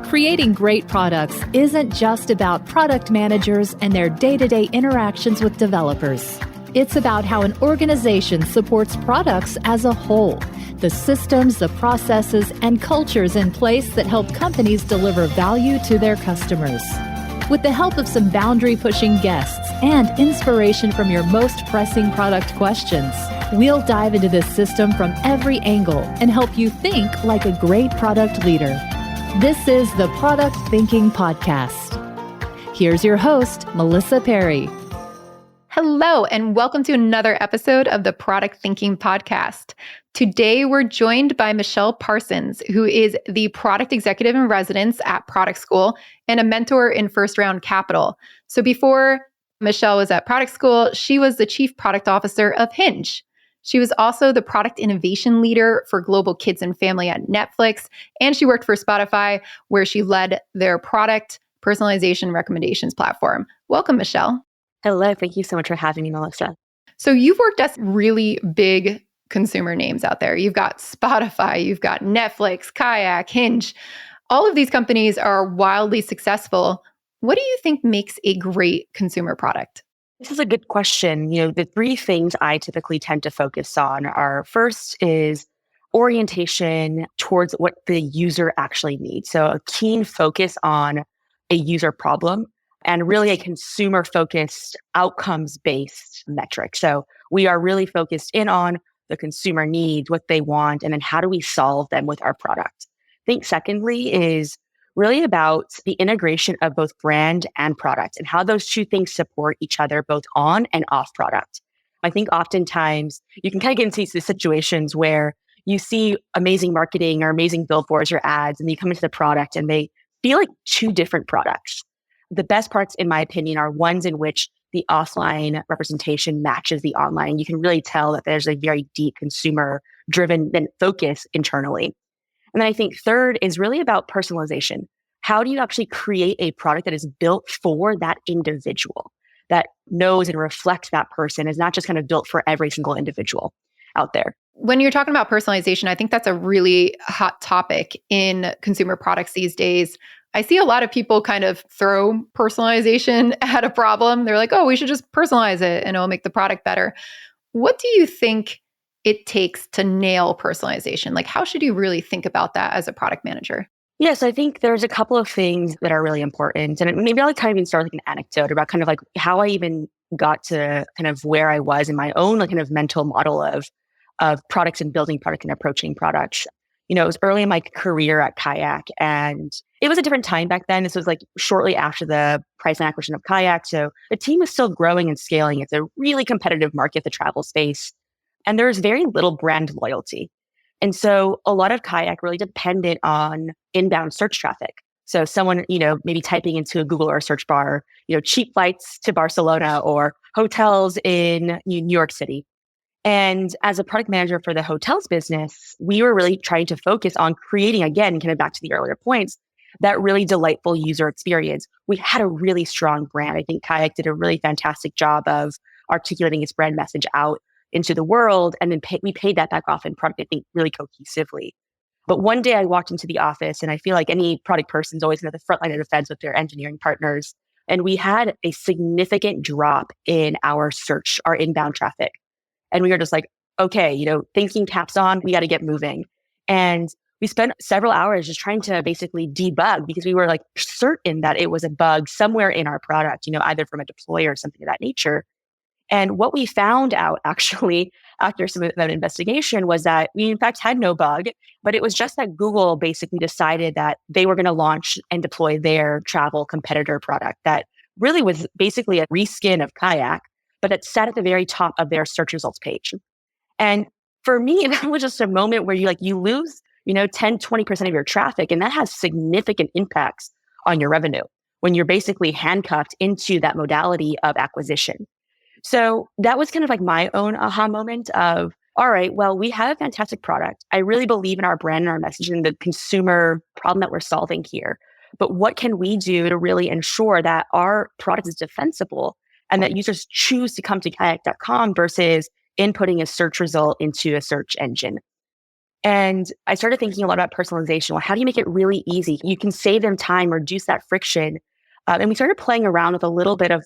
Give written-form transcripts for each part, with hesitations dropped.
Creating great products isn't just about product managers and their day-to-day interactions with developers. It's about how an organization supports products as a whole, the systems, the processes, and cultures in place that help companies deliver value to their customers. With the help of some boundary-pushing guests and inspiration from your most pressing product questions, we'll dive into this system from every angle and help you think like a great product leader. This is the Product Thinking Podcast. Here's your host, Melissa Perri. Hello, and welcome to another episode of the Product Thinking Podcast. Today, we're joined by Melissa Parsons, who is the Product Executive in Residence at Product School and a mentor in First Round Capital. So before Melissa was at Product School, she was the Chief Product Officer of Hinge. She was also the Product Innovation Leader for Global Kids and Family at Netflix, and she worked for Spotify, where she led their product personalization recommendations platform. Welcome, Melissa. Hello. Thank you so much for having me, Melissa. So you've worked at really big consumer names out there. You've got Spotify, you've got Netflix, Kayak, Hinge. All of these companies are wildly successful. What do you think makes a great consumer product? This is a good question. The three things I typically tend to focus on are first is orientation towards what the user actually needs. So a keen focus on a user problem and really a consumer-focused, outcomes-based metric. So we are really focused in on the consumer needs, what they want, and then how do we solve them with our product. I think secondly is really about the integration of both brand and product and how those two things support each other both on and off product. I think oftentimes you can kind of get into these situations where you see amazing marketing or amazing billboards or ads, and you come into the product and they feel like two different products. The best parts, in my opinion, are ones in which the offline representation matches the online. You can really tell that there's a very deep consumer-driven focus internally. And then I think third is really about personalization. How do you actually create a product that is built for that individual, that knows and reflects that person, is not just kind of built for every single individual out there? When you're talking about personalization, I think that's a really hot topic in consumer products these days. I see a lot of people kind of throw personalization at a problem. They're like, oh, we should just personalize it and it'll make the product better. What do you think it takes to nail personalization? Like, how should you really think about that as a product manager? Yes, I think there's a couple of things that are really important. And maybe I'll kind of even start with an anecdote about kind of like how I even got to kind of where I was in my own like kind of mental model of products and building product and approaching products. It was early in my career at Kayak, and it was a different time back then. This was like shortly after the price and acquisition of Kayak. So the team was still growing and scaling. It's a really competitive market, the travel space. And there's very little brand loyalty. And so a lot of Kayak really depended on inbound search traffic. So someone, maybe typing into a Google or a search bar, cheap flights to Barcelona or hotels in New York City. And as a product manager for the hotels business, we were really trying to focus on creating, again, kind of back to the earlier points, that really delightful user experience. We had a really strong brand. I think Kayak did a really fantastic job of articulating its brand message out into the world. And then we paid that back off in product, I think, really cohesively. But one day I walked into the office, and I feel like any product person's always at the front line of defense with their engineering partners. And we had a significant drop in our search, our inbound traffic. And we were just like, okay, thinking caps on, we got to get moving. And we spent several hours just trying to basically debug, because we were like certain that it was a bug somewhere in our product, either from a deploy or something of that nature. And what we found out actually after some of that investigation was that we in fact had no bug, but it was just that Google basically decided that they were going to launch and deploy their travel competitor product that really was basically a reskin of Kayak, but it sat at the very top of their search results page. And for me, that was just a moment where you lose, 10, 20% of your traffic, and that has significant impacts on your revenue when you're basically handcuffed into that modality of acquisition. So that was kind of like my own aha moment of, all right, well, we have a fantastic product. I really believe in our brand and our message and the consumer problem that we're solving here. But what can we do to really ensure that our product is defensible and that users choose to come to kayak.com versus inputting a search result into a search engine? And I started thinking a lot about personalization. Well, how do you make it really easy? You can save them time, reduce that friction. And we started playing around with a little bit of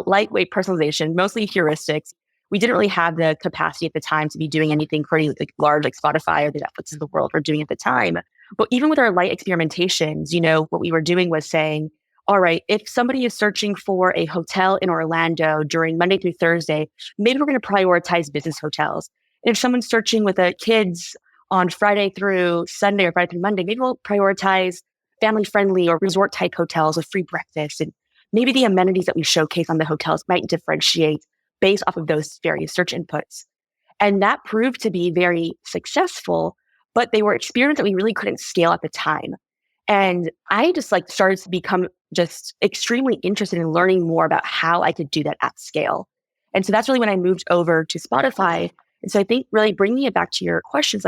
lightweight personalization, mostly heuristics. We didn't really have the capacity at the time to be doing anything pretty like large, like Spotify or the Netflix of the world were doing at the time. But even with our light experimentations, what we were doing was saying, all right, if somebody is searching for a hotel in Orlando during Monday through Thursday, maybe we're going to prioritize business hotels. And if someone's searching with the kids on Friday through Sunday or Friday through Monday, maybe we'll prioritize family-friendly or resort-type hotels with free breakfast. And maybe the amenities that we showcase on the hotels might differentiate based off of those various search inputs. And that proved to be very successful, but they were experiments that we really couldn't scale at the time. And I just started to become just extremely interested in learning more about how I could do that at scale. And so that's really when I moved over to Spotify. And so I think really bringing it back to your questions,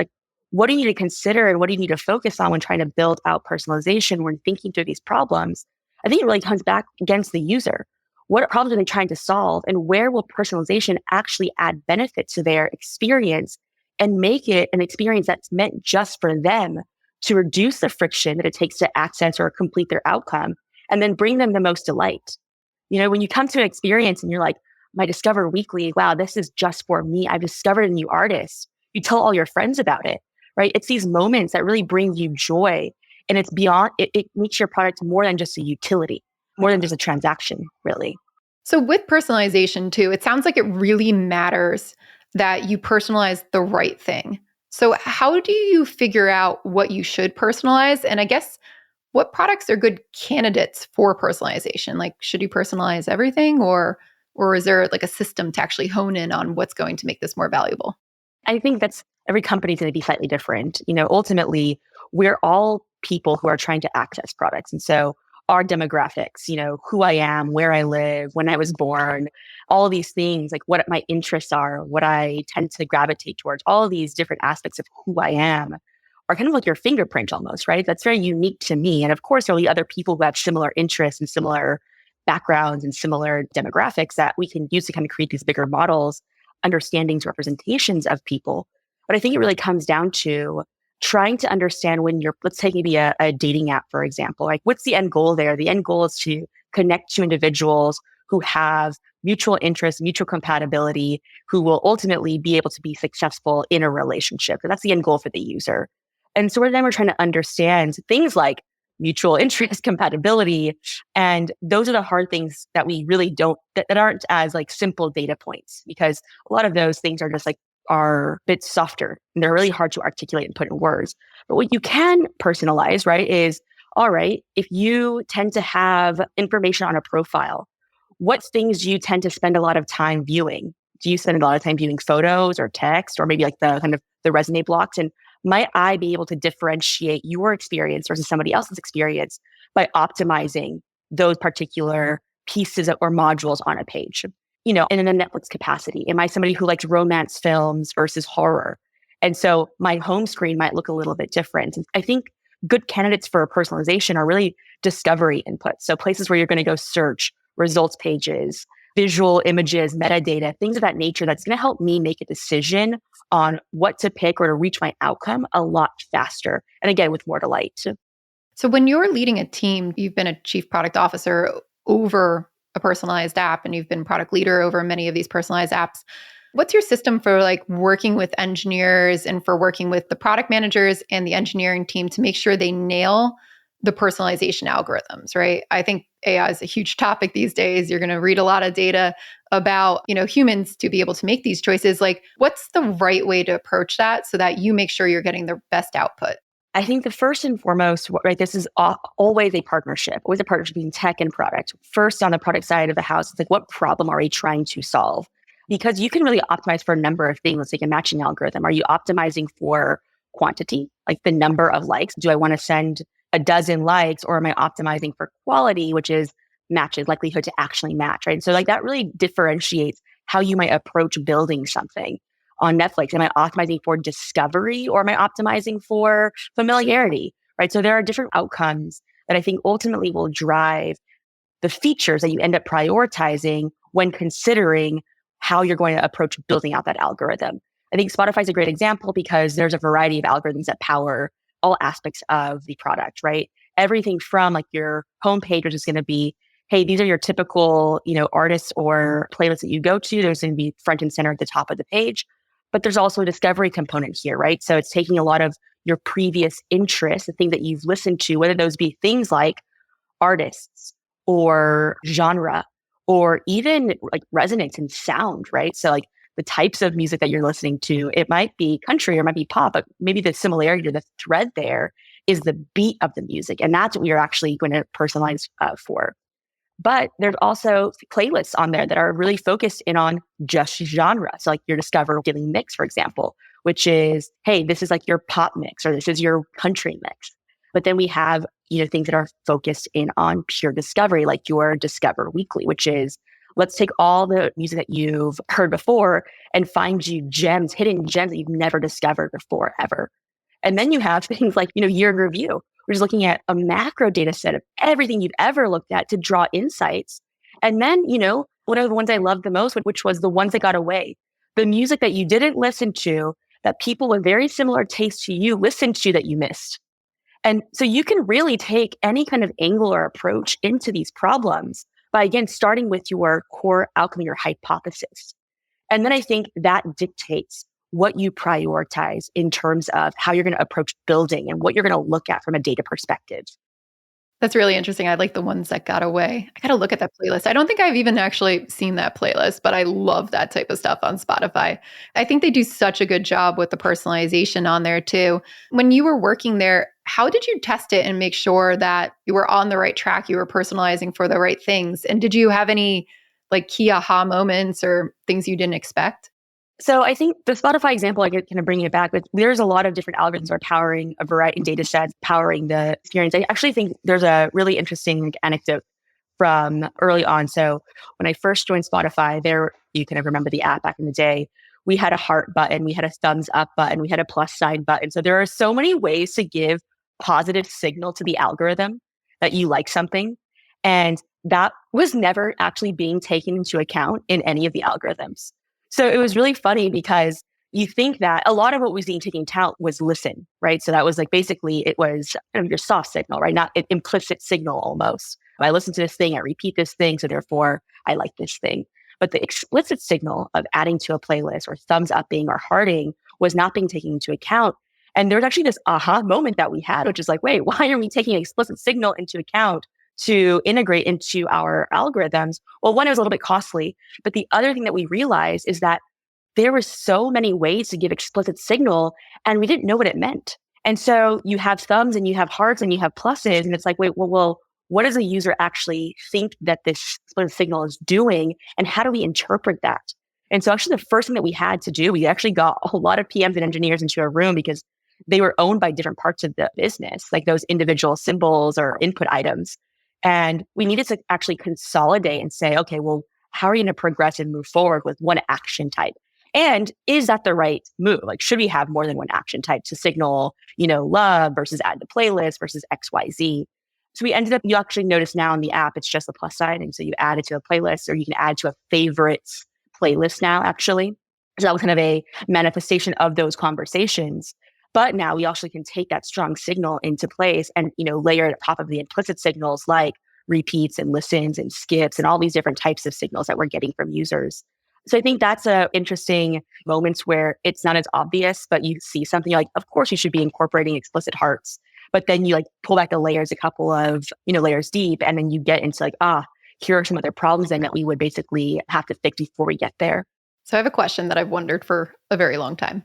what do you need to consider and what do you need to focus on when trying to build out personalization when thinking through these problems? I think it really comes back against the user. What problems are they trying to solve and where will personalization actually add benefit to their experience and make it an experience that's meant just for them to reduce the friction that it takes to access or complete their outcome and then bring them the most delight. When you come to an experience and you're like, my Discover Weekly, wow, this is just for me. I've discovered a new artist. You tell all your friends about it, right? It's these moments that really bring you joy. And it's beyond, it makes your product more than just a utility, more than just a transaction, really. So with personalization too, it sounds like it really matters that you personalize the right thing. So how do you figure out what you should personalize? And I guess what products are good candidates for personalization? Should you personalize everything or is there a system to actually hone in on what's going to make this more valuable? I think that's every company is going to be slightly different. Ultimately, we're all people who are trying to access products. And so our demographics, who I am, where I live, when I was born, all of these things, what my interests are, what I tend to gravitate towards, all of these different aspects of who I am are kind of like your fingerprint almost, right? That's very unique to me. And of course, there'll be other people who have similar interests and similar backgrounds and similar demographics that we can use to kind of create these bigger models, understandings, representations of people. But I think it really comes down to trying to understand when let's take maybe a dating app, for example, what's the end goal there? The end goal is to connect to individuals who have mutual interests, mutual compatibility, who will ultimately be able to be successful in a relationship. And that's the end goal for the user. And so then we're trying to understand things like mutual interest, compatibility. And those are the hard things that we really don't, that aren't as simple data points, because a lot of those things are just are a bit softer and they're really hard to articulate and put in words. But what you can personalize, right, is, all right, if you tend to have information on a profile, what things do you tend to spend a lot of time viewing? Do you spend a lot of time viewing photos or text or maybe the kind of the resume blocks? And might I be able to differentiate your experience versus somebody else's experience by optimizing those particular pieces or modules on a page? In a Netflix capacity, am I somebody who likes romance films versus horror? And so my home screen might look a little bit different. I think good candidates for personalization are really discovery inputs. So places where you're going to go search, results pages, visual images, metadata, things of that nature that's going to help me make a decision on what to pick or to reach my outcome a lot faster. And again, with more delight. So when you're leading a team, you've been a chief product officer over a personalized app and you've been product leader over many of these personalized apps. What's your system for working with engineers and for working with the product managers and the engineering team to make sure they nail the personalization algorithms, right? I think AI is a huge topic these days. You're going to read a lot of data about, humans to be able to make these choices. What's the right way to approach that so that you make sure you're getting the best output? I think the first and foremost, right, this is always a partnership between tech and product. First, on the product side of the house, it's what problem are we trying to solve? Because you can really optimize for a number of things. Let's take a matching algorithm. Are you optimizing for quantity, the number of likes? Do I want to send a dozen likes, or am I optimizing for quality, which is matches, likelihood to actually match, right? And so that really differentiates how you might approach building something. On Netflix, am I optimizing for discovery or am I optimizing for familiarity, right? So there are different outcomes that I think ultimately will drive the features that you end up prioritizing when considering how you're going to approach building out that algorithm. I think Spotify is a great example because there's a variety of algorithms that power all aspects of the product, right? Everything from like your homepage, which is going to be, hey, these are your typical, artists or playlists that you go to. There's going to be front and center at the top of the page. But there's also a discovery component here, right? So it's taking a lot of your previous interests, the things that you've listened to, whether those be things like artists or genre or even like resonance and sound, right? So like the types of music that you're listening to, it might be country or it might be pop, but maybe the similarity or the thread there is the beat of the music. And that's what we are actually going to personalize for. But there's also playlists on there that are really focused in on just genre. So like your Discover Daily Mix, for example, which is, hey, this is like your pop mix or this is your country mix. But then we have, things that are focused in on pure discovery, like your Discover Weekly, which is, let's take all the music that you've heard before and find you gems, hidden gems that you've never discovered before ever. And then you have things like, year in review. We're just looking at a macro data set of everything you've ever looked at to draw insights. And then, one of the ones I loved the most, which was the ones that got away. The music that you didn't listen to, that people with very similar tastes to you listened to that you missed. And so you can really take any kind of angle or approach into these problems by, again, starting with your core outcome, your hypothesis. And then I think that dictates what you prioritize in terms of how you're going to approach building and what you're going to look at from a data perspective. That's really interesting. I like the ones that got away. I got to look at that playlist. I don't think I've even actually seen that playlist, but I love that type of stuff on Spotify. I think they do such a good job with the personalization on there too. When you were working there, how did you test it and make sure that you were on the right track, you were personalizing for the right things? And did you have any like key aha moments or things you didn't expect? So I think the Spotify example, I get kind of bringing it back, but there's a lot of different algorithms that are powering a variety of data sets, powering the experience. I actually think there's a really interesting anecdote from early on. So when I first joined Spotify, you kind of remember the app back in the day, we had a heart button, we had a thumbs up button, we had a plus sign button. So there are so many ways to give positive signal to the algorithm that you like something. And that was never actually being taken into account in any of the algorithms. So it was really funny because you think that a lot of what was being taken into account was listen, right? So that was like, basically it was kind of your soft signal, right? Not an implicit signal almost. I listen to this thing, I repeat this thing, so therefore I like this thing. But the explicit signal of adding to a playlist or thumbs upping or hearting was not being taken into account. And there was actually this aha moment that we had, which is like, wait, why are we taking an explicit signal into account to integrate into our algorithms? Well, one, it was a little bit costly, but the other thing that we realized is that there were so many ways to give explicit signal and we didn't know what it meant. And so you have thumbs and you have hearts and you have pluses and it's like, wait, well, what does a user actually think that this explicit signal is doing and how do we interpret that? And so actually the first thing that we had to do, we actually got a lot of PMs and engineers into a room because they were owned by different parts of the business, like those individual symbols or input items. And we needed to actually consolidate and say, okay, well, how are you going to progress and move forward with one action type? And is that the right move? Like, should we have more than one action type to signal, love versus add to playlist versus XYZ? So we ended up, you actually notice now in the app, it's just a plus sign. And so you add it to a playlist or you can add to a favorites playlist now, actually. So that was kind of a manifestation of those conversations. But now we actually can take that strong signal into place and, layer it on top of the implicit signals like repeats and listens and skips and all these different types of signals that we're getting from users. So I think that's a interesting moments where it's not as obvious, but you see something like, of course you should be incorporating explicit hearts, but then you pull back the layers a couple of, layers deep. And then you get into here are some other problems then that we would basically have to fix before we get there. So I have a question that I've wondered for a very long time.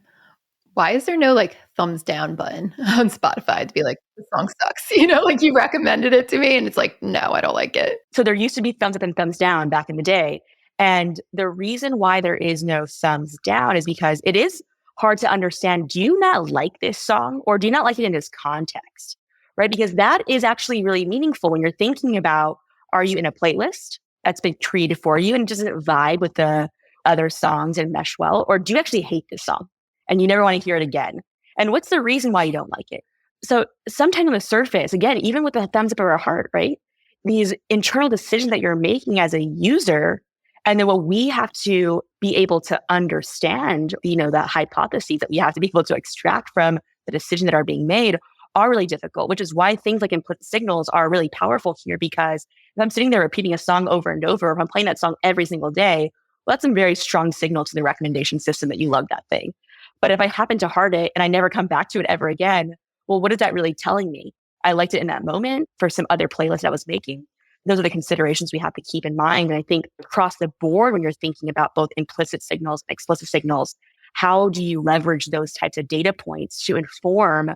Why is there no thumbs down button on Spotify to be like, the song sucks? You recommended it to me and it's like, no, I don't like it. So there used to be thumbs up and thumbs down back in the day. And the reason why there is no thumbs down is because it is hard to understand. Do you not like this song or do you not like it in this context? Right? Because that is actually really meaningful when you're thinking about, are you in a playlist that's been created for you and does it vibe with the other songs and mesh well? Or do you actually hate this song and you never want to hear it again? And what's the reason why you don't like it? So sometimes on the surface, again, even with the thumbs up or a heart, right? These internal decisions that you're making as a user, and then what we have to be able to understand, the hypotheses that we have to be able to extract from the decisions that are being made are really difficult, which is why things like implicit signals are really powerful here. Because if I'm sitting there repeating a song over and over, if I'm playing that song every single day, well, that's a very strong signal to the recommendation system that you love that thing. But if I happen to heart it and I never come back to it ever again, well, what is that really telling me? I liked it in that moment for some other playlist I was making. Those are the considerations we have to keep in mind. And I think across the board, when you're thinking about both implicit signals and explicit signals, how do you leverage those types of data points to inform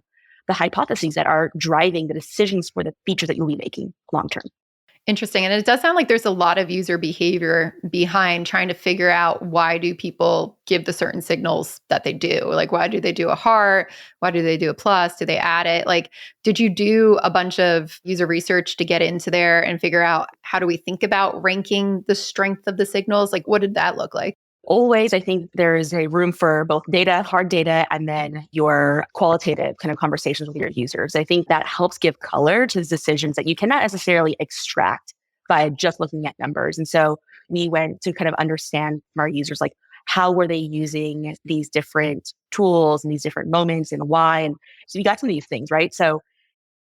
the hypotheses that are driving the decisions for the feature that you'll be making long term? Interesting. And it does sound like there's a lot of user behavior behind trying to figure out why do people give the certain signals that they do? Like, why do they do a heart? Why do they do a plus? Do they add it? Like, did you do a bunch of user research to get into there and figure out how do we think about ranking the strength of the signals? Like, what did that look like? Always, I think there is a room for both data, hard data, and then your qualitative kind of conversations with your users. I think that helps give color to the decisions that you cannot necessarily extract by just looking at numbers. And so we went to kind of understand from our users, like, how were they using these different tools and these different moments and why? And so we got some of these things, right? So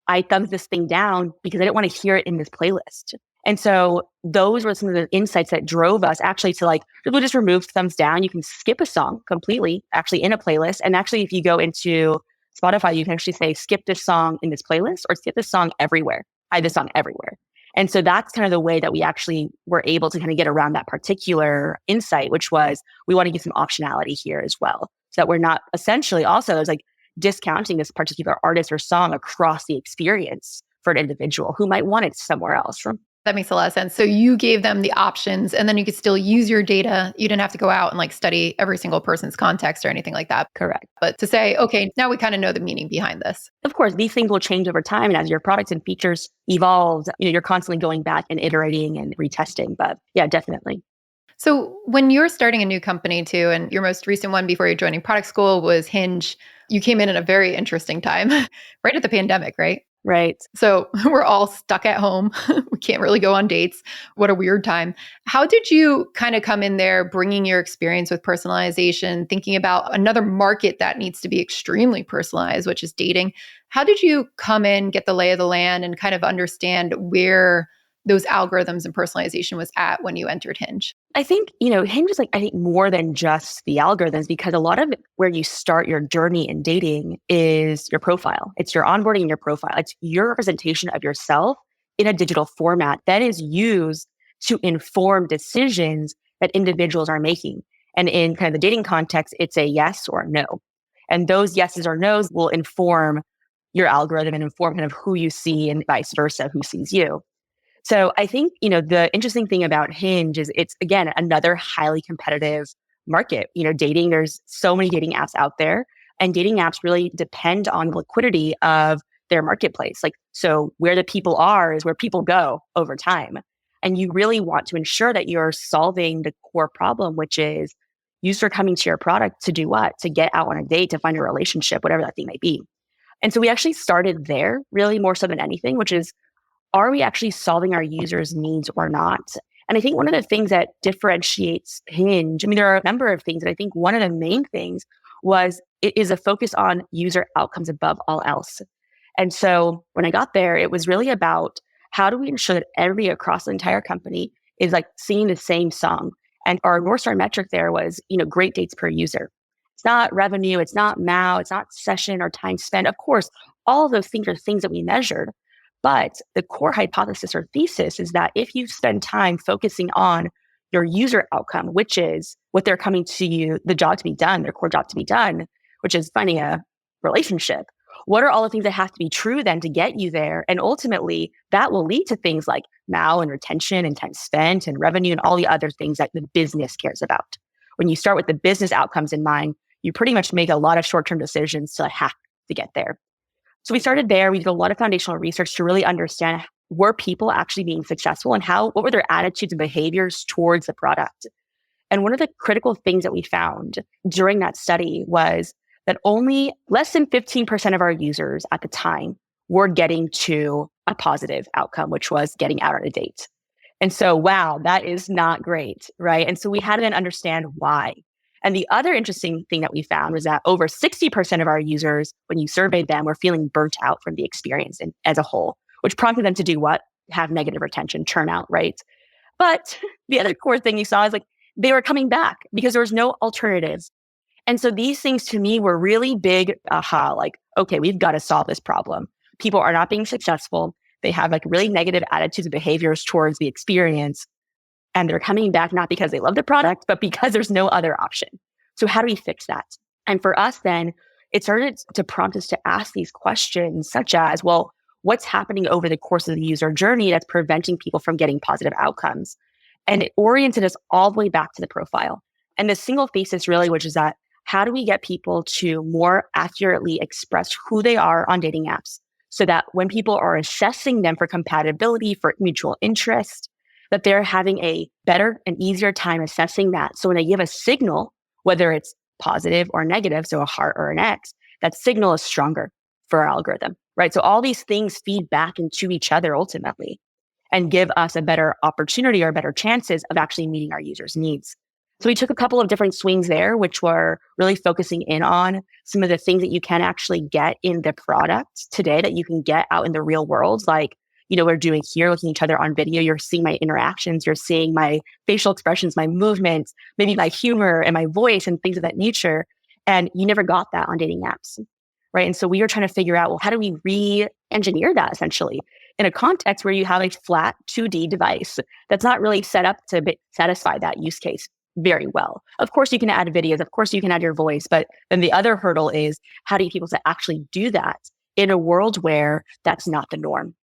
I thumbed this thing down because I didn't want to hear it in this playlist. And so those were some of the insights that drove us actually to we'll just remove thumbs down. You can skip a song completely actually in a playlist. And actually, if you go into Spotify, you can actually say, skip this song in this playlist or skip this song everywhere. Hide this song everywhere. And so that's kind of the way that we actually were able to kind of get around that particular insight, which was we want to give some optionality here as well. So that we're not essentially also it's like discounting this particular artist or song across the experience for an individual who might want it somewhere else. That makes a lot of sense. So you gave them the options and then you could still use your data. You didn't have to go out and study every single person's context or anything like that. Correct. But to say, okay, now we kind of know the meaning behind this. Of course, these things will change over time. And as your products and features evolve, you're constantly going back and iterating and retesting. But yeah, definitely. So when you're starting a new company too, and your most recent one before you're joining product school was Hinge, you came in at a very interesting time, right at the pandemic, right? Right. So we're all stuck at home. We can't really go on dates. What a weird time. How did you kind of come in there, bringing your experience with personalization, thinking about another market that needs to be extremely personalized, which is dating? How did you come in, get the lay of the land, and kind of understand where those algorithms and personalization was at when you entered Hinge? I think, Hinge is I think more than just the algorithms, because a lot of where you start your journey in dating is your profile. It's your onboarding and your profile. It's your representation of yourself in a digital format that is used to inform decisions that individuals are making. And in kind of the dating context, it's a yes or a no. And those yeses or nos will inform your algorithm and inform kind of who you see and vice versa, who sees you. So I think, the interesting thing about Hinge is it's, again, another highly competitive market. Dating, there's so many dating apps out there, and dating apps really depend on the liquidity of their marketplace. So where the people are is where people go over time. And you really want to ensure that you're solving the core problem, which is users are coming to your product to do what? To get out on a date, to find a relationship, whatever that thing may be. And so we actually started there really more so than anything, which is, are we actually solving our users' needs or not? And I think one of the things that differentiates Hinge, there are a number of things, and I think one of the main things was it is a focus on user outcomes above all else. And so when I got there, it was really about how do we ensure that everybody across the entire company is singing the same song? And our North Star metric there was, great dates per user. It's not revenue, it's not MAU, it's not session or time spent. Of course, all of those things are things that we measured. But the core hypothesis or thesis is that if you spend time focusing on your user outcome, which is what they're coming to you, the job to be done, their core job to be done, which is finding a relationship, what are all the things that have to be true then to get you there? And ultimately, that will lead to things like MAU and retention and time spent and revenue and all the other things that the business cares about. When you start with the business outcomes in mind, you pretty much make a lot of short-term decisions to have to get there. So we started there. We did a lot of foundational research to really understand, were people actually being successful and what were their attitudes and behaviors towards the product? And one of the critical things that we found during that study was that only less than 15% of our users at the time were getting to a positive outcome, which was getting out on a date. And so, wow, that is not great, right? And so we had to then understand why. And the other interesting thing that we found was that over 60% of our users, when you surveyed them, were feeling burnt out from the experience as a whole, which prompted them to do what? Have negative retention, churn out, right? But the other core thing you saw is like they were coming back because there was no alternatives. And so these things to me were really big aha, like, okay, we've got to solve this problem. People are not being successful. They have like really negative attitudes and behaviors towards the experience. And they're coming back not because they love the product, but because there's no other option. So how do we fix that? And for us then, it started to prompt us to ask these questions such as, well, what's happening over the course of the user journey that's preventing people from getting positive outcomes? And it oriented us all the way back to the profile. And the single thesis really, which is that how do we get people to more accurately express who they are on dating apps so that when people are assessing them for compatibility, for mutual interest, that they're having a better and easier time assessing that. So when they give a signal, whether it's positive or negative, so a heart or an X, that signal is stronger for our algorithm, right? So all these things feed back into each other ultimately and give us a better opportunity or better chances of actually meeting our users' needs. So we took a couple of different swings there, which were really focusing in on some of the things that you can actually get in the product today that you can get out in the real world, like we're doing here, looking at each other on video. You're seeing my interactions. You're seeing my facial expressions, my movements, maybe my humor and my voice and things of that nature. And you never got that on dating apps, right? And so we were trying to figure out, well, how do we re-engineer that essentially in a context where you have a flat 2D device that's not really set up to satisfy that use case very well. Of course, you can add videos. Of course, you can add your voice. But then the other hurdle is how do you get people to actually do that in a world where that's not the norm?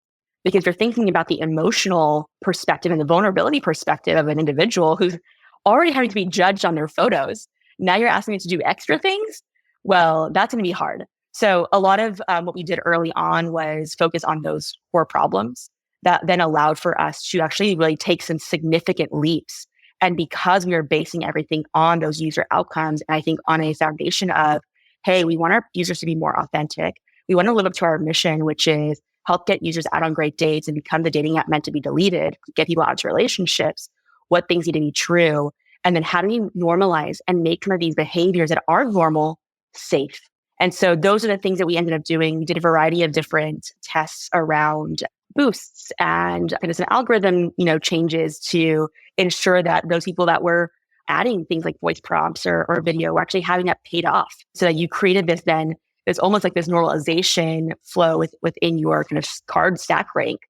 Because you're thinking about the emotional perspective and the vulnerability perspective of an individual who's already having to be judged on their photos. Now you're asking me to do extra things. Well, that's going to be hard. So a lot of what we did early on was focus on those core problems that then allowed for us to actually really take some significant leaps. And because we are basing everything on those user outcomes, and I think on a foundation of, hey, we want our users to be more authentic. We want to live up to our mission, which is help get users out on great dates and become the dating app meant to be deleted, get people out to relationships, what things need to be true, and then how do we normalize and make some of these behaviors that are normal safe? And so those are the things that we ended up doing. We did a variety of different tests around boosts and kind of some algorithm, changes to ensure that those people that were adding things like voice prompts or video were actually having that paid off so that you created this then it's almost like this normalization flow within your kind of card stack rank.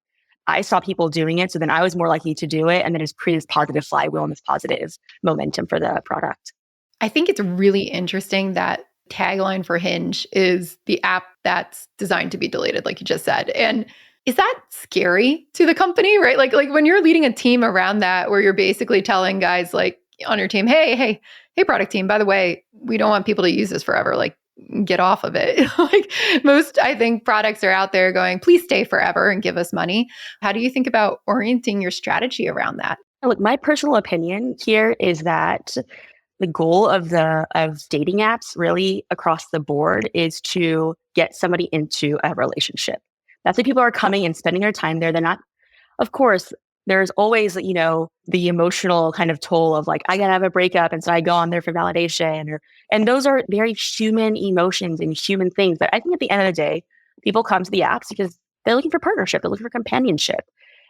I saw people doing it, so then I was more likely to do it, and then it's created this positive flywheel and this positive momentum for the product. I think it's really interesting that tagline for Hinge is the app that's designed to be deleted, like you just said. And is that scary to the company, right? Like when you're leading a team around that, where you're basically telling guys like on your team, hey, product team, by the way, we don't want people to use this forever. Like, get off of it. Like most, I think, products are out there going, please stay forever and give us money. How do you think about orienting your strategy around that? Look, my personal opinion here is that the goal of dating apps really across the board is to get somebody into a relationship. That's why people are coming and spending their time there. They're not, of course, there's always, the emotional kind of toll of like, I gotta have a breakup. And so I go on there for validation and those are very human emotions and human things. But I think at the end of the day, people come to the apps because they're looking for partnership. They're looking for companionship.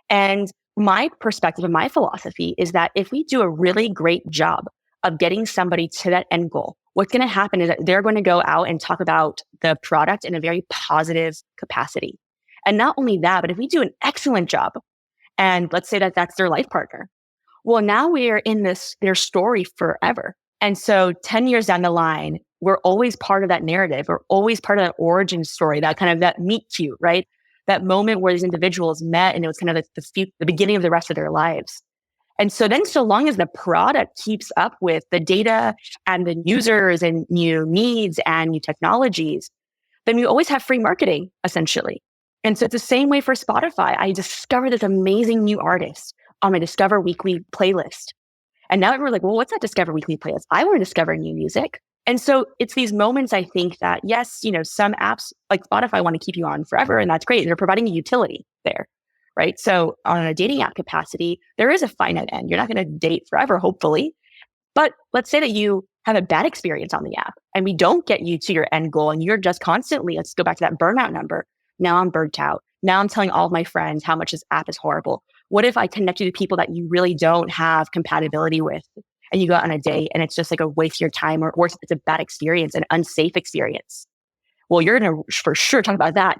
And my perspective and my philosophy is that if we do a really great job of getting somebody to that end goal, what's going to happen is that they're going to go out and talk about the product in a very positive capacity. And not only that, but if we do an excellent job, and let's say that that's their life partner, well, now we are in their story forever. And so 10 years down the line, we're always part of that narrative. We're always part of that origin story, that kind of that meet cute, right? That moment where these individuals met and it was kind of the beginning of the rest of their lives. And so then so long as the product keeps up with the data and the users and new needs and new technologies, then you always have free marketing, essentially. And so it's the same way for Spotify. I discovered this amazing new artist on my Discover Weekly playlist. And now everyone's like, well, what's that Discover Weekly playlist? I want to discover new music. And so it's these moments, I think, that yes, some apps like Spotify want to keep you on forever, and that's great. They're providing a utility there, right? So on a dating app capacity, there is a finite end. You're not going to date forever, hopefully. But let's say that you have a bad experience on the app and we don't get you to your end goal and you're just constantly, let's go back to that burnout number. Now I'm burnt out. Now I'm telling all of my friends how much this app is horrible. What if I connect you to people that you really don't have compatibility with and you go out on a date and it's just like a waste of your time or worse, it's a bad experience, an unsafe experience? Well, you're going to for sure talk about that.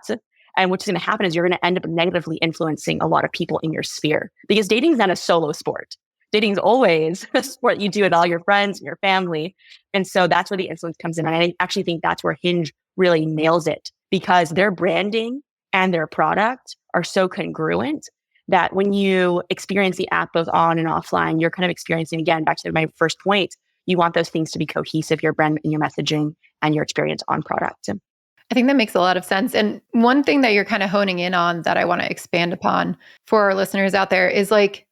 And what's going to happen is you're going to end up negatively influencing a lot of people in your sphere because dating is not a solo sport. Dating is always a sport you do with all your friends and your family. And so that's where the influence comes in. And I actually think that's where Hinge really nails it because their branding and their product are so congruent that when you experience the app both on and offline, you're kind of experiencing, again, back to my first point, you want those things to be cohesive, your brand and your messaging and your experience on product. I think that makes a lot of sense. And one thing that you're kind of honing in on that I want to expand upon for our listeners out there is like,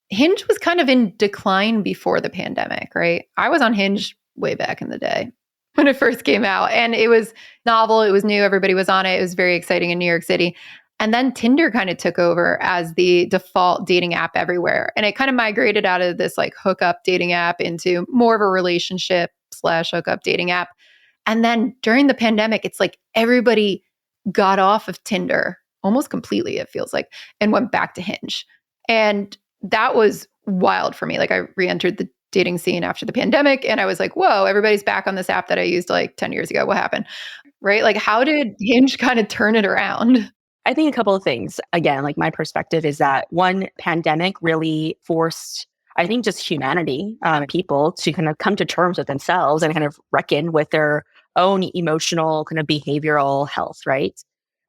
Hinge was kind of in decline before the pandemic, right? I was on Hinge way back in the day when it first came out and it was novel, it was new, everybody was on it. It was very exciting in New York City. And then Tinder kind of took over as the default dating app everywhere. And it kind of migrated out of this like hookup dating app into more of a relationship / hookup dating app. And then during the pandemic, it's like everybody got off of Tinder almost completely, it feels like, and went back to Hinge. And that was wild for me. Like I re-entered the dating scene after the pandemic and I was like, whoa, everybody's back on this app that I used like 10 years ago. What happened? Right? Like how did Hinge kind of turn it around? I think a couple of things. Again, like my perspective is that one, pandemic really forced, I think, just humanity, people to kind of come to terms with themselves and kind of reckon with their own emotional kind of behavioral health, right?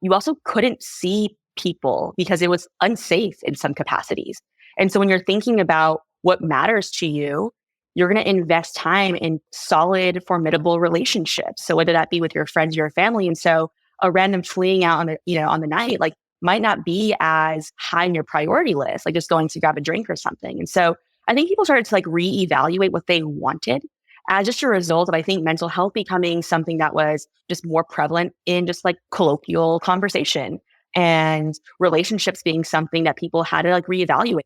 You also couldn't see people because it was unsafe in some capacities. And so when you're thinking about what matters to you, you're going to invest time in solid, formidable relationships. So whether that be with your friends or your family. And so a random fleeing out on the night, like might not be as high in your priority list, like just going to grab a drink or something. And so I think people started to like reevaluate what they wanted as just a result of, I think, mental health becoming something that was just more prevalent in just like colloquial conversation and relationships being something that people had to like reevaluate.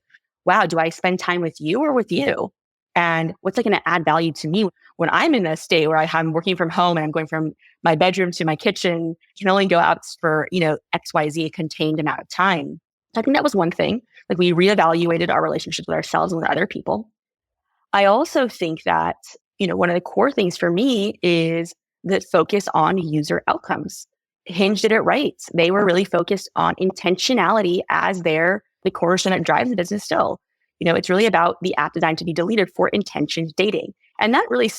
Wow, do I spend time with you or with you? And what's like going to add value to me when I'm in a state where I'm working from home and I'm going from my bedroom to my kitchen, can only go out for, XYZ contained amount of time. I think that was one thing. Like we reevaluated our relationships with ourselves and with other people. I also think that, one of the core things for me is the focus on user outcomes. Hinge did it right. They were really focused on intentionality as the cornerstone that drives the business still. It's really about the app designed to be deleted for intentions dating. And that really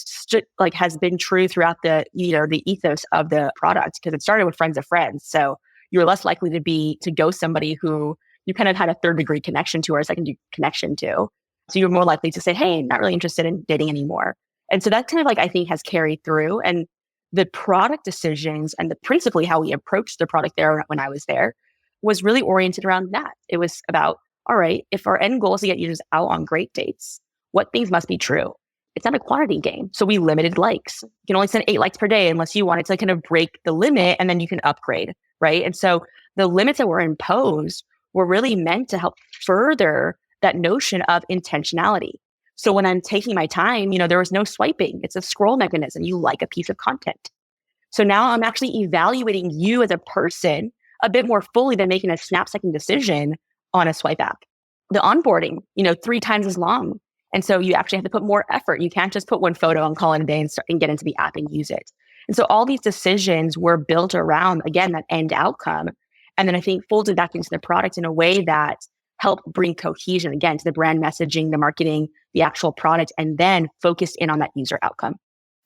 has been true throughout the ethos of the product because it started with friends of friends. So you're less likely to go somebody who you kind of had a third degree connection to or a second degree connection to. So you're more likely to say, hey, not really interested in dating anymore. And so that kind of I think has carried through. And the product decisions and principally how we approached the product there when I was there was really oriented around that. It was about, all right, if our end goal is to get users out on great dates, what things must be true? It's not a quantity game. So we limited likes. You can only send 8 likes per day unless you wanted to kind of break the limit and then you can upgrade, right? And so the limits that were imposed were really meant to help further that notion of intentionality. So when I'm taking my time, there was no swiping. It's a scroll mechanism. You like a piece of content. So now I'm actually evaluating you as a person a bit more fully than making a snap-second decision on a swipe app. The onboarding, 3 times as long. And so you actually have to put more effort. You can't just put one photo and call it a day and get into the app and use it. And so all these decisions were built around, again, that end outcome. And then I think folded back into the product in a way that helped bring cohesion, again, to the brand messaging, the marketing, the actual product, and then focused in on that user outcome.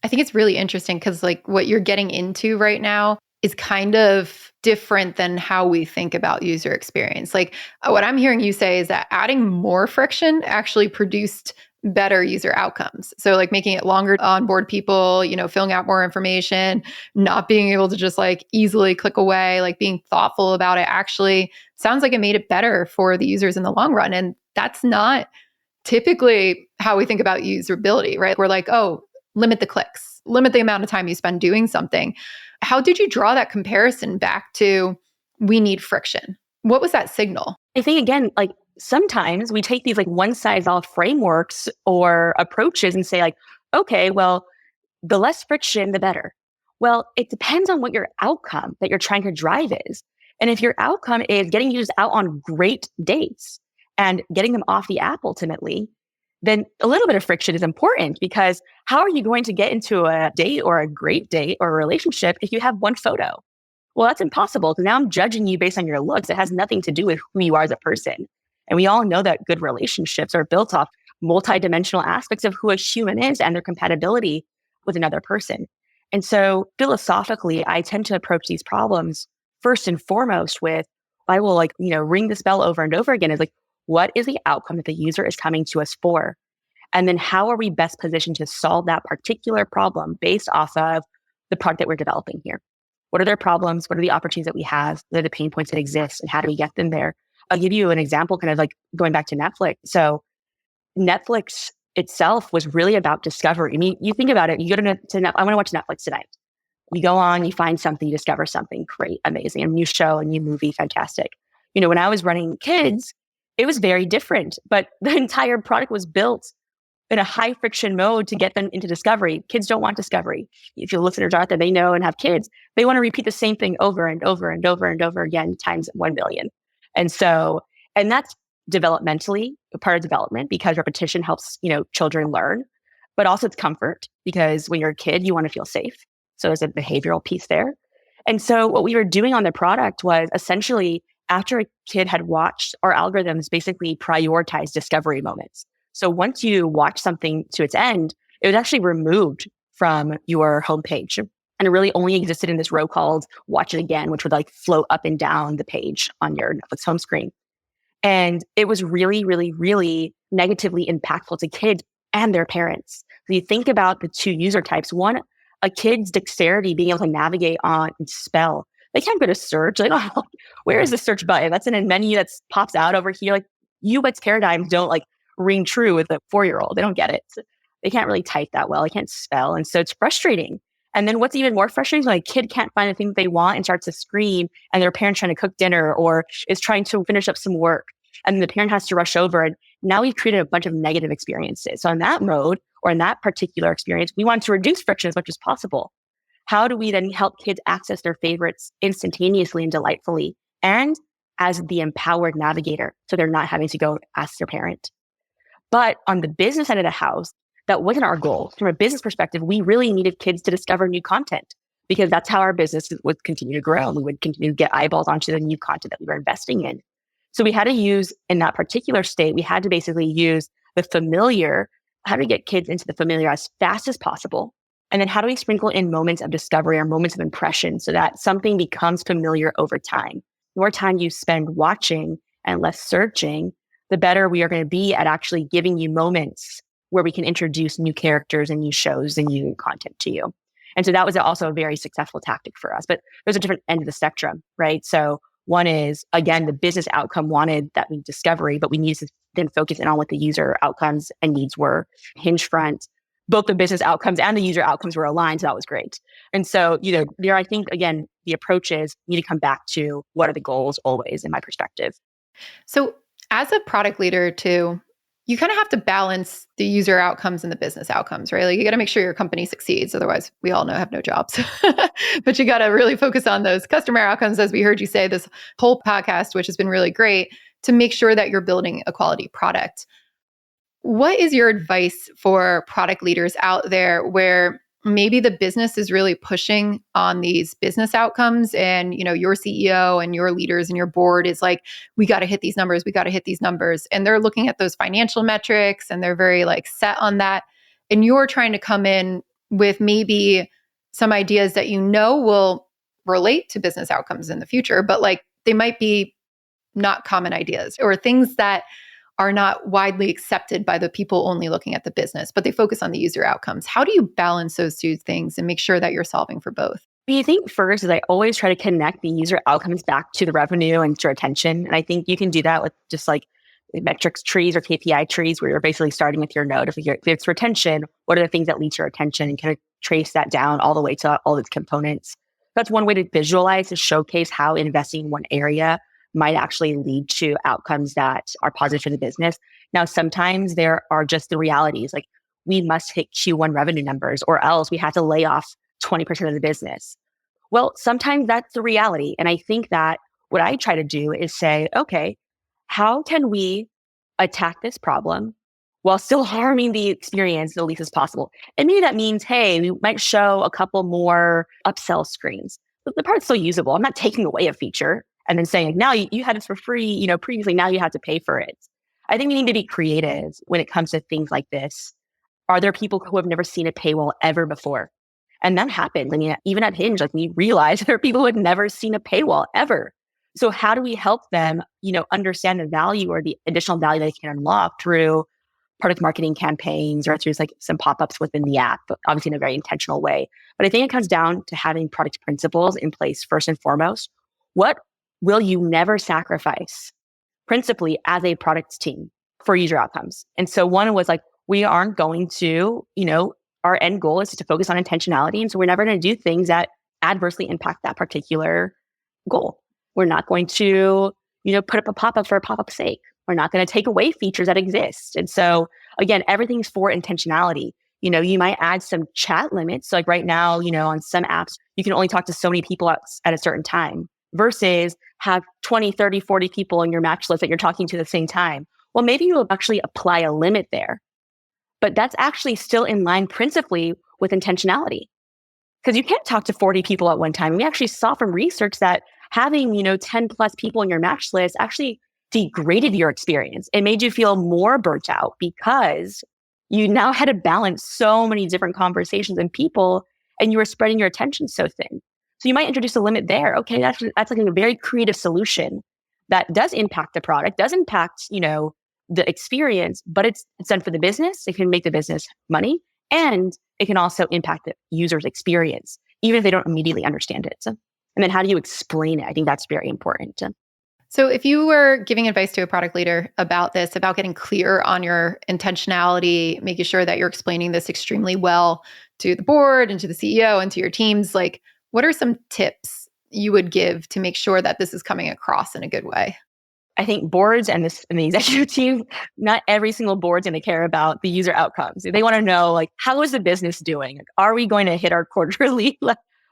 I think it's really interesting because what you're getting into right now is kind of different than how we think about user experience. What I'm hearing you say is that adding more friction actually produced better user outcomes. So making it longer to onboard people, filling out more information, not being able to just easily click away, being thoughtful about it actually sounds like it made it better for the users in the long run. And that's not typically how we think about usability, right? We're oh, limit the clicks, limit the amount of time you spend doing something. How did you draw that comparison back to we need friction? What was that signal? I think again, like sometimes we take these like one size all frameworks or approaches and say like, okay, well, the less friction, the better. Well, it depends on what your outcome that you're trying to drive is. And if your outcome is getting users out on great dates and getting them off the app ultimately, then a little bit of friction is important, because how are you going to get into a date or a great date or a relationship if you have one photo? Well, that's impossible, because now I'm judging you based on your looks. It has nothing to do with who you are as a person. And we all know that good relationships are built off multidimensional aspects of who a human is and their compatibility with another person. And so philosophically, I tend to approach these problems first and foremost with, I will ring this bell over and over again, is like, what is the outcome that the user is coming to us for? And then how are we best positioned to solve that particular problem based off of the product that we're developing here? What are their problems? What are the opportunities that we have? What are the pain points that exist? And how do we get them there? I'll give you an example, kind of like going back to Netflix. So Netflix itself was really about discovery. I mean, you think about it, you go to I want to watch Netflix tonight. You go on, you find something, you discover something, great, amazing, a new show, a new movie, fantastic. When I was running kids, it was very different, but the entire product was built in a high friction mode to get them into discovery. Kids don't want discovery. If you look at a that they know and have kids, they want to repeat the same thing over and over and over and over again times 1 million. And that's developmentally a part of development, because repetition helps, children learn, but also it's comfort, because when you're a kid, you want to feel safe. So there's a behavioral piece there. And so what we were doing on the product was essentially, after a kid had watched, our algorithms basically prioritize discovery moments. So once you watch something to its end, it was actually removed from your homepage. And it really only existed in this row called Watch It Again, which would float up and down the page on your Netflix home screen. And it was really, really, really negatively impactful to kids and their parents. So you think about the two user types. One, a kid's dexterity, being able to navigate on and spell. They can't go to search. Like, oh, where is the search button? That's in a menu that pops out over here. UX paradigms don't ring true with a 4-year-old. They don't get it. They can't really type that well. They can't spell. And so it's frustrating. And then what's even more frustrating is when a kid can't find the thing that they want and starts to scream, and their parent's trying to cook dinner or is trying to finish up some work, and the parent has to rush over. And now we've created a bunch of negative experiences. So in that mode, or in that particular experience, we want to reduce friction as much as possible. How do we then help kids access their favorites instantaneously and delightfully, and as the empowered navigator, so they're not having to go ask their parent? But on the business end of the house, that wasn't our goal. From a business perspective, we really needed kids to discover new content, because that's how our business would continue to grow. And we would continue to get eyeballs onto the new content that we were investing in. So we had to use, in that particular state, we had to basically use the familiar. How do we get kids into the familiar as fast as possible? And then how do we sprinkle in moments of discovery or moments of impression so that something becomes familiar over time? The more time you spend watching and less searching, the better we are going to be at actually giving you moments where we can introduce new characters and new shows and new content to you. And so that was also a very successful tactic for us. But there's a different end of the spectrum, right? So one is, again, the business outcome wanted that discovery, but we needed to then focus in on what the user outcomes and needs were. Hinge front, both the business outcomes and the user outcomes were aligned. So that was great. And so, there, I think, again, the approach is you need to come back to what are the goals always, in my perspective. So as a product leader too, you kind of have to balance the user outcomes and the business outcomes, right? You got to make sure your company succeeds. Otherwise, we all know have no jobs. But you got to really focus on those customer outcomes, as we heard you say this whole podcast, which has been really great, to make sure that you're building a quality product. What is your advice for product leaders out there where maybe the business is really pushing on these business outcomes, and your CEO and your leaders and your board is like, we got to hit these numbers, we got to hit these numbers, and they're looking at those financial metrics and they're very set on that, and you're trying to come in with maybe some ideas that will relate to business outcomes in the future, but they might be not common ideas, or things that are not widely accepted by the people only looking at the business, but they focus on the user outcomes. How do you balance those two things and make sure that you're solving for both? I think first is I always try to connect the user outcomes back to the revenue and to retention. And I think you can do that with just metrics trees or KPI trees, where you're basically starting with your node. If it's retention, what are the things that lead to retention, and kind of trace that down all the way to all its components. That's one way to visualize, to showcase how investing in one area might actually lead to outcomes that are positive for the business. Now, sometimes there are just the realities, like we must hit Q1 revenue numbers or else we have to lay off 20% of the business. Well, sometimes that's the reality. And I think that what I try to do is say, okay, how can we attack this problem while still harming the experience the least as possible? And maybe that means, hey, we might show a couple more upsell screens. But the part's still usable. I'm not taking away a feature and then saying, now you had this for free, previously, now you have to pay for it. I think we need to be creative when it comes to things like this. Are there people who have never seen a paywall ever before? And that happens. I mean, even at Hinge, like we realize there are people who had never seen a paywall ever. So how do we help them, understand the value or the additional value they can unlock through product marketing campaigns or through like some pop-ups within the app, but obviously in a very intentional way. But I think it comes down to having product principles in place first and foremost. What will you never sacrifice principally as a product team for user outcomes? And so one was like, we aren't going to, our end goal is to focus on intentionality. And so we're never going to do things that adversely impact that particular goal. We're not going to, put up a pop-up for a pop-up's sake. We're not going to take away features that exist. And so again, everything's for intentionality. You might add some chat limits. So like right now, on some apps, you can only talk to so many people at a certain time versus have 20, 30, 40 people in your match list that you're talking to at the same time. Well, maybe you'll actually apply a limit there. But that's actually still in line principally with intentionality. Because you can't talk to 40 people at one time. We actually saw from research that having, 10 plus people in your match list actually degraded your experience. It made you feel more burnt out because you now had to balance so many different conversations and people, and you were spreading your attention so thin. So you might introduce a limit there. Okay, that's like a very creative solution that does impact the product, does impact, the experience, but it's done for the business. It can make the business money, and it can also impact the user's experience, even if they don't immediately understand it. So, and then how do you explain it? I think that's very important. So if you were giving advice to a product leader about this, about getting clear on your intentionality, making sure that you're explaining this extremely well to the board and to the CEO and to your teams, like what are some tips you would give to make sure that this is coming across in a good way? I think boards and the executive team, not every single board's going to care about the user outcomes. They want to know, like, how is the business doing? Are we going to hit our quarterly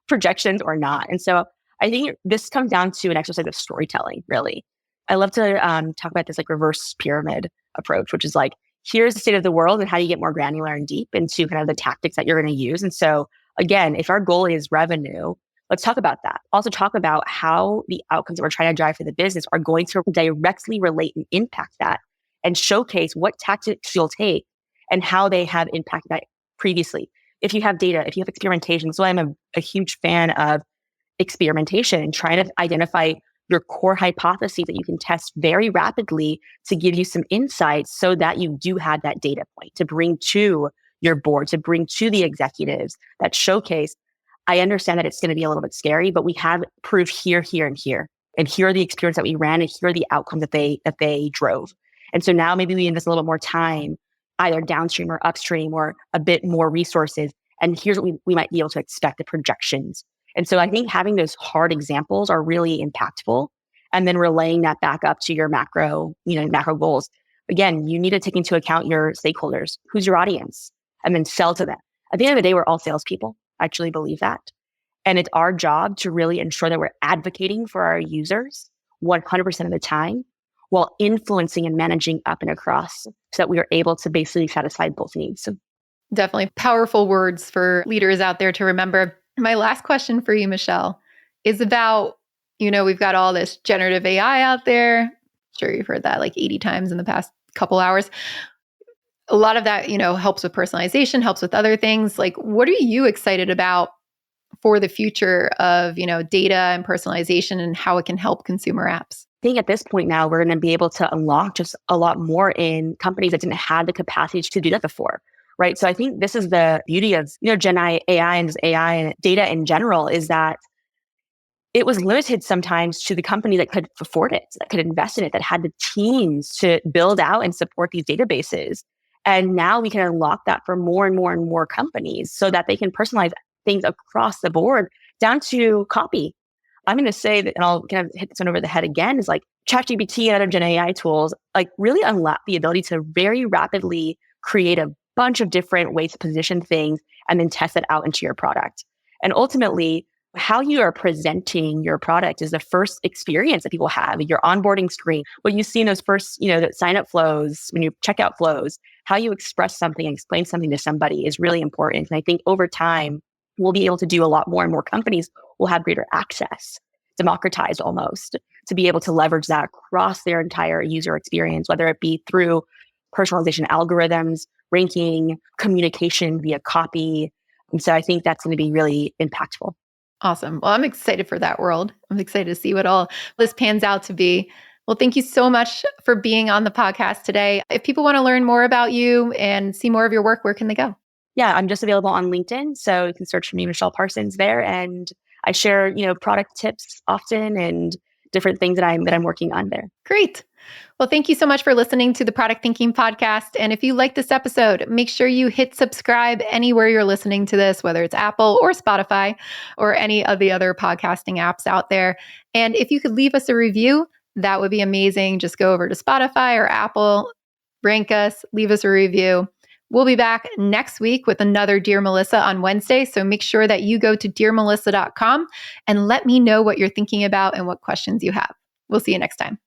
projections or not? And so I think this comes down to an exercise of storytelling, really. I love to talk about this like reverse pyramid approach, which is like, here's the state of the world and how do you get more granular and deep into kind of the tactics that you're going to use. And so again, if our goal is revenue, let's talk about that. Also talk about how the outcomes that we're trying to drive for the business are going to directly relate and impact that, and showcase what tactics you'll take and how they have impacted that previously. If you have data, if you have experimentation. So I'm a huge fan of experimentation and trying to identify your core hypotheses that you can test very rapidly to give you some insights so that you do have that data point to bring to your board, to bring to the executives that showcase, I understand that it's going to be a little bit scary, but we have proof here, here, and here. And here are the experience that we ran, and here are the outcomes that they drove. And so now maybe we invest a little bit more time, either downstream or upstream, or a bit more resources. And here's what we might be able to expect the projections. And so I think having those hard examples are really impactful. And then relaying that back up to your macro goals. Again, you need to take into account your stakeholders. Who's your audience? And then sell to them. At the end of the day, we're all salespeople. I actually believe that. And it's our job to really ensure that we're advocating for our users 100% of the time while influencing and managing up and across so that we are able to basically satisfy both needs. Definitely powerful words for leaders out there to remember. My last question for you, Michelle, is about, we've got all this generative AI out there. I'm sure you've heard that like 80 times in the past couple hours. A lot of that, helps with personalization, helps with other things. Like, what are you excited about for the future of, data and personalization and how it can help consumer apps? I think at this point now, we're going to be able to unlock just a lot more in companies that didn't have the capacity to do that before, right? So I think this is the beauty of, Gen AI and just AI and data in general, is that it was limited sometimes to the company that could afford it, that could invest in it, that had the teams to build out and support these databases. And now we can unlock that for more and more and more companies so that they can personalize things across the board down to copy. I'm going to say that, and I'll kind of hit this one over the head again, is like ChatGPT and other Gen AI tools, like really unlock the ability to very rapidly create a bunch of different ways to position things and then test it out into your product. And ultimately, how you are presenting your product is the first experience that people have. Your onboarding screen, what you see in those first, the sign up flows, when you checkout flows, how you express something and explain something to somebody is really important. And I think over time, we'll be able to do a lot more, and more companies will have greater access, democratized almost, to be able to leverage that across their entire user experience, whether it be through personalization algorithms, ranking, communication via copy. And so I think that's going to be really impactful. Awesome. Well, I'm excited for that world. I'm excited to see what all this pans out to be. Well, thank you so much for being on the podcast today. If people want to learn more about you and see more of your work, where can they go? Yeah, I'm just available on LinkedIn. So you can search for me, Michelle Parsons, there. And I share, product tips often and different things that I'm working on there. Great. Well, thank you so much for listening to the Product Thinking Podcast. And if you like this episode, make sure you hit subscribe anywhere you're listening to this, whether it's Apple or Spotify or any of the other podcasting apps out there. And if you could leave us a review, that would be amazing. Just go over to Spotify or Apple, rank us, leave us a review. We'll be back next week with another Dear Melissa on Wednesday. So make sure that you go to dearmelissa.com and let me know what you're thinking about and what questions you have. We'll see you next time.